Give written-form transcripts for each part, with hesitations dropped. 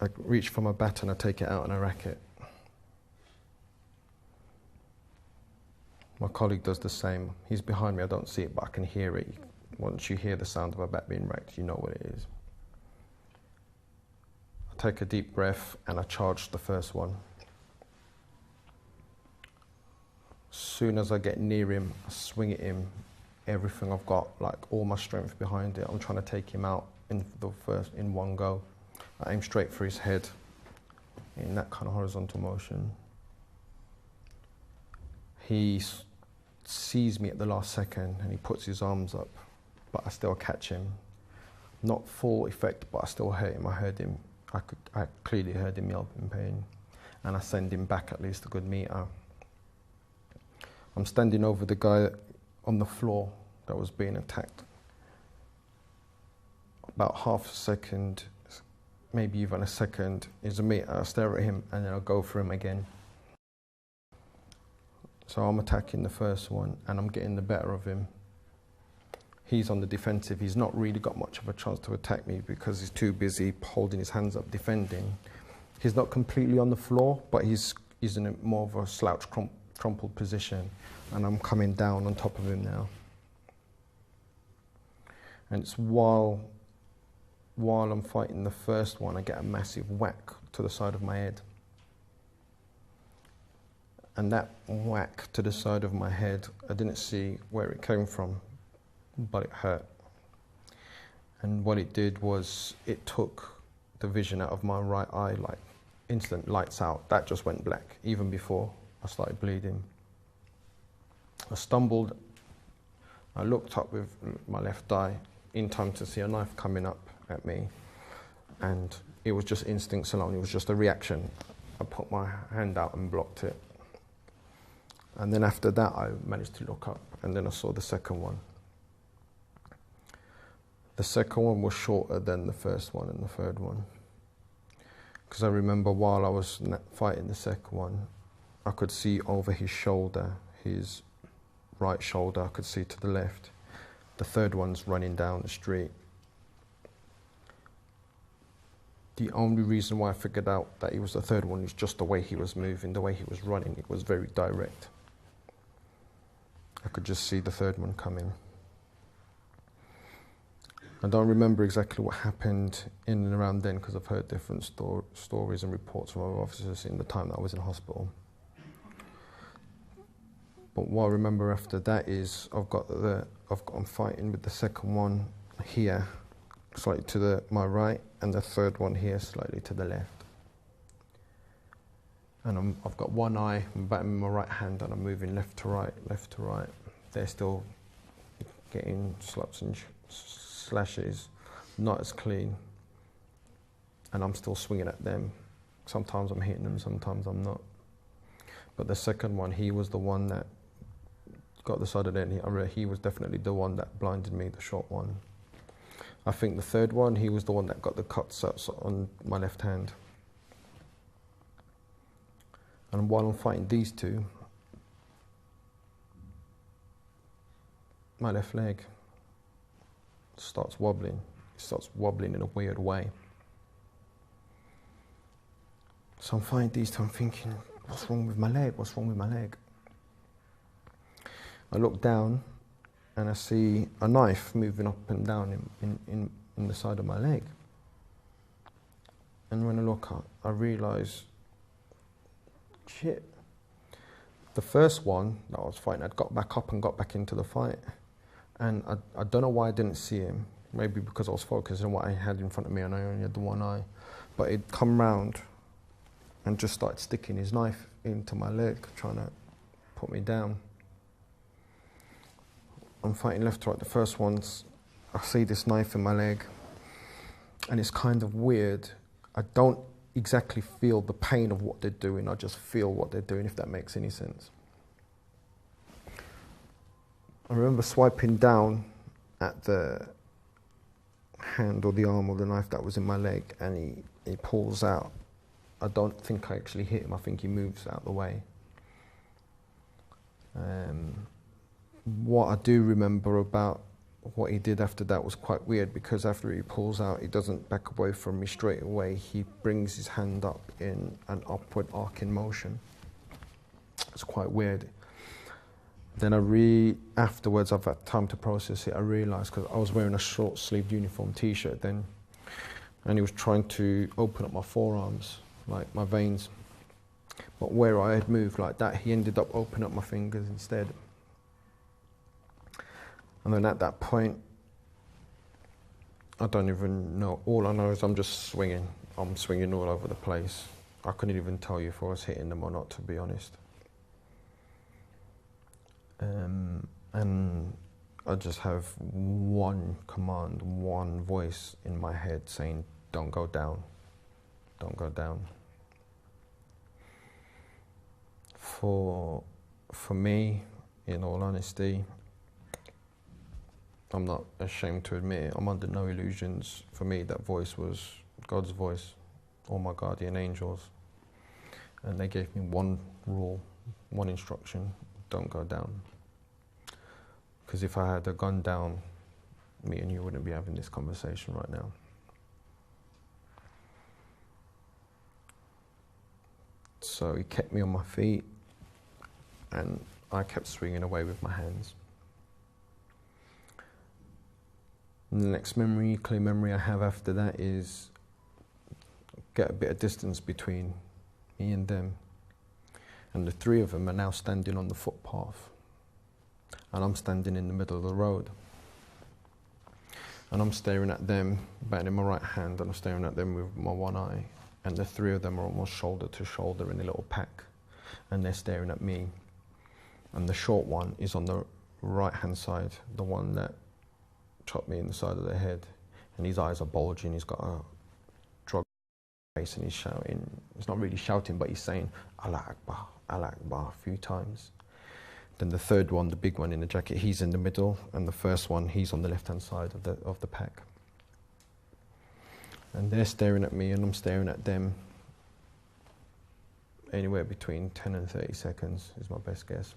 I reach for my bat and I take it out and I rack it. My colleague does the same. He's behind me, I don't see it, but I can hear it. Once you hear the sound of a bat being racked, you know what it is. I take a deep breath and I charge the first one. As soon as I get near him, I swing at him. Everything I've got, like all my strength behind it. I'm trying to take him out in one go. I aim straight for his head in that kind of horizontal motion. He sees me at the last second and he puts his arms up, but I still catch him. Not full effect, but I still hurt him. I heard him. I clearly heard him yelp in pain, and I send him back at least a good meter. I'm standing over the guy on the floor that was being attacked. About half a second, maybe even a second, is a meter. I stare at him and then I'll go for him again. So I'm attacking the first one and I'm getting the better of him. He's on the defensive. He's not really got much of a chance to attack me because he's too busy holding his hands up defending. He's not completely on the floor, but he's in a more of a slouch crumpled position, and I'm coming down on top of him now. And it's while I'm fighting the first one, I get a massive whack to the side of my head. And that whack to the side of my head, I didn't see where it came from, but it hurt. And what it did was it took the vision out of my right eye, like instant lights out. That just went black, even before I started bleeding. I stumbled, I looked up with my left eye in time to see a knife coming up at me, and it was just instincts alone, it was just a reaction. I put my hand out and blocked it. And then after that I managed to look up, and then I saw the second one. The second one was shorter than the first one and the third one. Because I remember while I was fighting the second one, I could see over his shoulder, his right shoulder, I could see to the left. The third one's running down the street. The only reason why I figured out that he was the third one is just the way he was moving, the way he was running. It was very direct. I could just see the third one coming. I don't remember exactly what happened in and around then because I've heard different stories and reports from other officers in the time that I was in hospital. But what I remember after that is I'm fighting with the second one here, slightly to my right, and the third one here, slightly to the left. And I've got one eye, I'm batting my right hand, and I'm moving left to right, left to right. They're still getting slaps and slashes, not as clean, and I'm still swinging at them. Sometimes I'm hitting them, sometimes I'm not. But the second one, he was the one that got the side of it, and he was definitely the one that blinded me, the short one. I think the third one, he was the one that got the cuts on my left hand. And while I'm fighting these two, my left leg starts wobbling. It starts wobbling in a weird way. So I'm fighting these two, I'm thinking, what's wrong with my leg? What's wrong with my leg? I look down and I see a knife moving up and down in the side of my leg. And when I look up, I realise, shit. The first one that I was fighting, I'd got back up and got back into the fight. And I don't know why I didn't see him. Maybe because I was focused on what I had in front of me and I only had the one eye. But he'd come round and just started sticking his knife into my leg, trying to put me down. I'm fighting left to right. The first one's, I see this knife in my leg, and it's kind of weird. I don't exactly feel the pain of what they're doing, I just feel what they're doing, if that makes any sense. I remember swiping down at the hand or the arm or the knife that was in my leg, and he pulls out. I don't think I actually hit him, I think he moves out the way. What I do remember about what he did after that was quite weird, because after he pulls out, he doesn't back away from me straight away. He brings his hand up in an upward arcing motion. It's quite weird. Then afterwards, I've had time to process it. I realised, because I was wearing a short-sleeved uniform T-shirt then, and he was trying to open up my forearms, like my veins. But where I had moved like that, he ended up opening up my fingers instead. And then at that point, I don't even know. All I know is I'm just swinging. I'm swinging all over the place. I couldn't even tell you if I was hitting them or not, to be honest. And I just have one command, one voice in my head saying, don't go down, don't go down. For me, in all honesty, I'm not ashamed to admit it, I'm under no illusions. For me, that voice was God's voice, or my guardian angels. And they gave me one rule, one instruction: don't go down. Because if I had gone down, me and you wouldn't be having this conversation right now. So he kept me on my feet, and I kept swinging away with my hands. And the next clear memory I have after that is get a bit of distance between me and them. And the three of them are now standing on the footpath. And I'm standing in the middle of the road. And I'm staring at them, batting in my right hand, and I'm staring at them with my one eye. And the three of them are almost shoulder to shoulder in a little pack. And they're staring at me. And the short one is on the right-hand side, the one that chopped me in the side of the head. And his eyes are bulging, he's got a drug face, and he's shouting. He's not really shouting, but he's saying, Allah Akbar, a few times. Then the third one, the big one in the jacket, he's in the middle, and the first one, he's on the left-hand side of the pack. And they're staring at me, and I'm staring at them. Anywhere between 10 and 30 seconds is my best guess.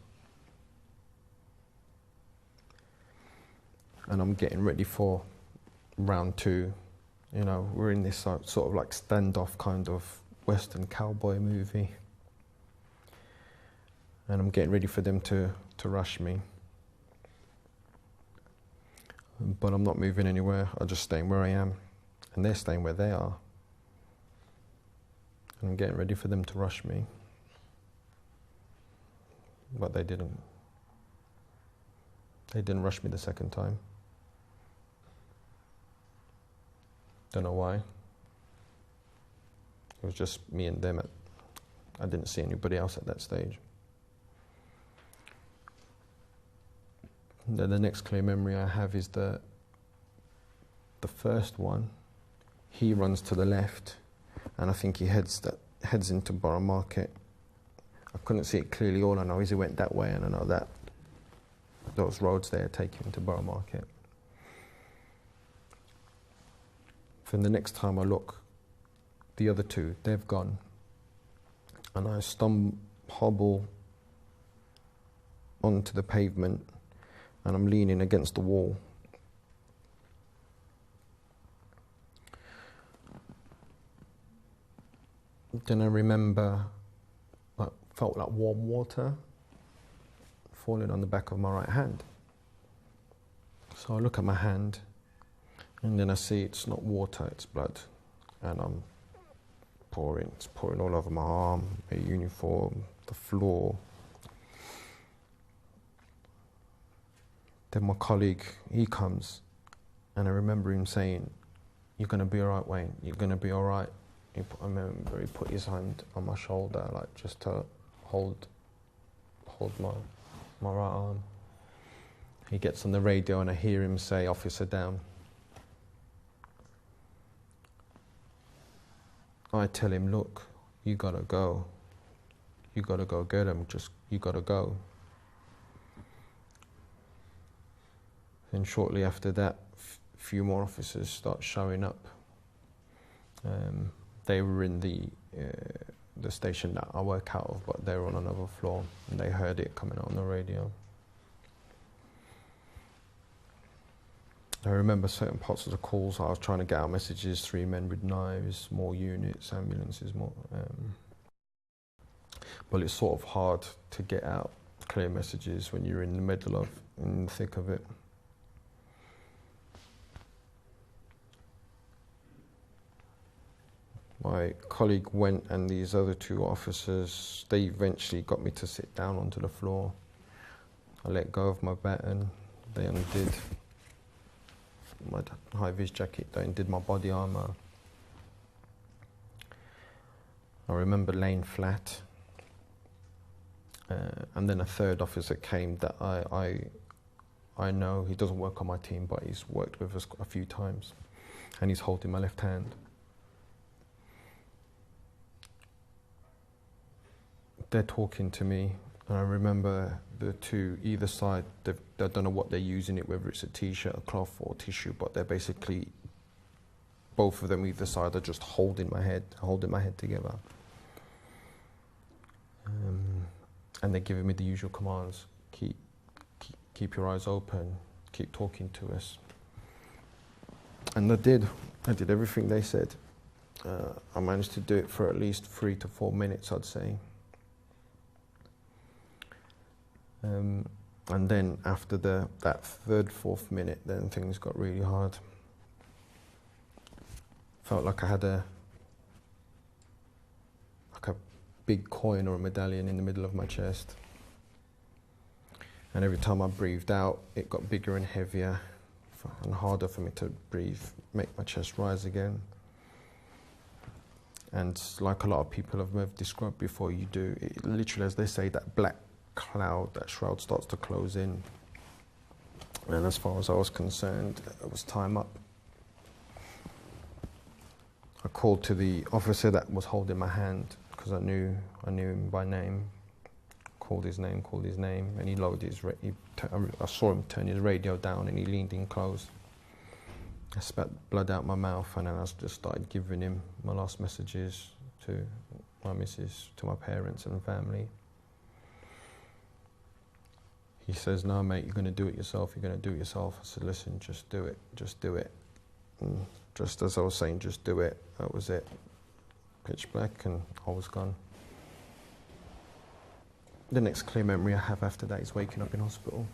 And I'm getting ready for round two. You know, we're in this sort of like standoff kind of Western cowboy movie. And I'm getting ready for them to rush me. But I'm not moving anywhere, I'm just staying where I am. And they're staying where they are. And I'm getting ready for them to rush me. But they didn't. They didn't rush me the second time. Don't know why. It was just me and them. I didn't see anybody else at that stage. The next clear memory I have is the first one. He runs to the left, and I think he heads into Borough Market. I couldn't see it clearly. All I know is he went that way, and I know that those roads there take him to Borough Market. Then the next time I look, the other two, they've gone, and I hobble onto the pavement, and I'm leaning against the wall. Then I remember, felt like warm water falling on the back of my right hand. So I look at my hand, and then I see it's not water, it's blood. And it's pouring all over my arm, my uniform, the floor. Then my colleague, he comes, and I remember him saying, "You're gonna be all right, Wayne, you're gonna be all right." I remember he put his hand on my shoulder, like just to hold my right arm. He gets on the radio, and I hear him say, "Officer down." I tell him, "Look, you gotta go. You gotta go get him, you gotta go." And shortly after that, a few more officers start showing up. They were in the station that I work out of, but they were on another floor, and they heard it coming out on the radio. I remember certain parts of the calls I was trying to get out messages, 3 men with knives, more units, ambulances, more. But it's sort of hard to get out clear messages when you're in the middle of, in the thick of it. My colleague went, and these other 2 officers, they eventually got me to sit down onto the floor. I let go of my baton. They undid my high-vis jacket, they undid my body armour. I remember laying flat. And then a 3rd officer came that I know, he doesn't work on my team, but he's worked with us a few times, and he's holding my left hand. They're talking to me, and I remember the 2 either side, they don't know what they're using it, whether it's a t-shirt, a cloth or tissue, but they're basically, both of them either side are just holding my head together. And they're giving me the usual commands: keep your eyes open, keep talking to us. And I did everything they said. I managed to do it for at least 3 to 4 minutes, I'd say. And then after that 3rd, 4th minute, then things got really hard. Felt like I had a big coin or a medallion in the middle of my chest. And every time I breathed out, it got bigger and heavier and harder for me to breathe, make my chest rise again. And like a lot of people have described before, you do, it literally, as they say, that black cloud, that shroud starts to close in. And as far as I was concerned, it was time up. I called to the officer that was holding my hand, because I knew him by name. Called his name, and he lowered his. I saw him turn his radio down, and he leaned in close. I spat blood out my mouth, and then I just started giving him my last messages to my missus, to my parents and family. He says, "No, mate, you're going to do it yourself. You're going to do it yourself." I said, "Listen, just do it. Just do it." And just as I was saying, "Just do it," that was it. Pitch black, and I was gone. The next clear memory I have after that is waking up in hospital.